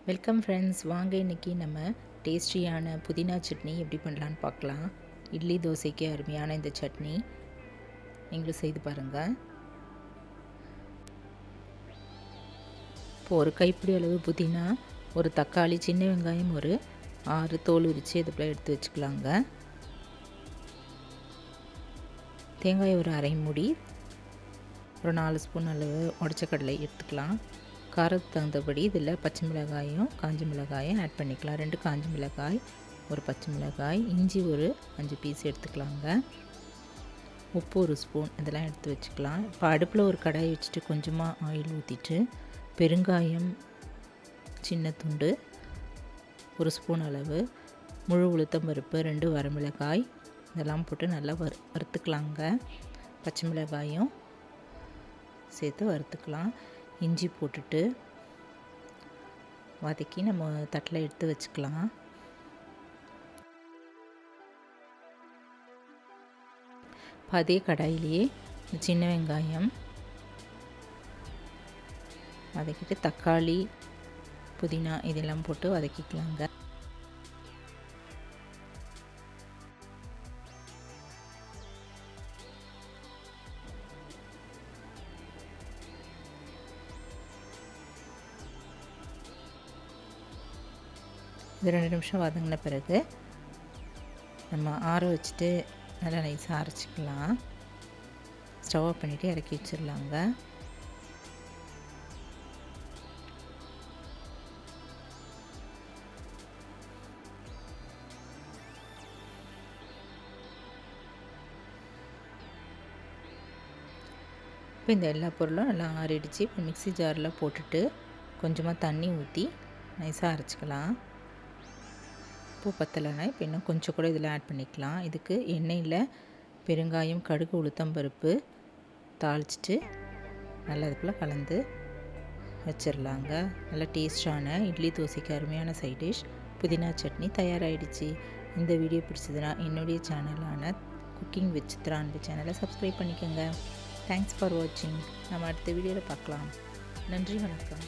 Welcome friends, வாங்க இன்றைக்கி நம்ம டேஸ்டியான புதினா சட்னி எப்படி பண்ணலான்னு பார்க்கலாம். இட்லி தோசைக்கு அருமையான இந்த சட்னி நீங்களும் செய்து பாருங்கள். இப்போ ஒரு கைப்பிடி அளவு புதினா, ஒரு தக்காளி, சின்ன வெங்காயம் ஒரு 6 தோல் உரித்து இதுக்குள்ளே எடுத்து வச்சுக்கலாங்க. தேங்காய் ஒரு அரை மூடி, ஒரு 4 ஸ்பூன் அளவு உடச்ச கடலை எடுத்துக்கலாம். காரத்துக்கு தகுந்தபடி இதில் பச்சை மிளகாயும் காஞ்ச மிளகாயும் ஆட் பண்ணிக்கலாம். 2 காஞ்ச மிளகாய், ஒரு பச்சை மிளகாய், இஞ்சி ஒரு 5 பீஸ் எடுத்துக்கலாங்க. உப்பு ஒரு ஸ்பூன் இதெல்லாம் எடுத்து வச்சுக்கலாம். இப்போ அடுப்பில் ஒரு கடாய் வச்சுட்டு கொஞ்சமாக ஆயில் ஊற்றிட்டு பெருங்காயம் சின்ன துண்டு, ஒரு ஸ்பூன் அளவு முழு உளுத்தம்பருப்பு, 2 வரமிளகாய் இதெல்லாம் போட்டு நல்லா வறுத்துக்கலாங்க. பச்சை மிளகாயும் சேர்த்து வறுத்துக்கலாம். இஞ்சி போட்டுட்டு வதக்கி நம்ம தட்டில் எடுத்து வச்சுக்கலாம். அதே கடாயிலேயே சின்ன வெங்காயம் வதக்கிட்டு தக்காளி, புதினா இதெல்லாம் போட்டு வதக்கிக்கலாங்க. இது 2 நிமிஷம் வதங்கின பிறகு நம்ம ஆற வச்சுட்டு நல்லா நைஸாக அரைச்சிக்கலாம். ஸ்டவ் ஆஃப் பண்ணிவிட்டு இறக்கி வச்சிடலாங்க. இப்போ இந்த எல்லா பொருளும் நல்லா ஆறிடுச்சு. இப்போ மிக்ஸி ஜாரில் போட்டுட்டு கொஞ்சமாக தண்ணி ஊற்றி நைஸாக அரைச்சிக்கலாம். உப்பு பத்தலைன்னா இப்போ இன்னும் கொஞ்சம் கூட இதில் ஆட் பண்ணிக்கலாம். இதுக்கு எண்ணெயில் பெருங்காயம், கடுகு, உளுத்தம்பருப்பு தாளிச்சிட்டு நல்லா இதுக்குள்ளே கலந்து வச்சிடலாங்க. நல்லா டேஸ்டான இட்லி தோசைக்கு அருமையான சைட் டிஷ் புதினா சட்னி தயாராகிடுச்சு. இந்த வீடியோ பிடிச்சதுன்னா என்னுடைய சேனலான குக்கிங் வித் சித்ரா அன்பு சேனலை சப்ஸ்கிரைப் பண்ணிக்கோங்க. தேங்க்ஸ் ஃபார் வாட்சிங். நம்ம அடுத்த வீடியோவில் பார்க்கலாம். நன்றி, வணக்கம்.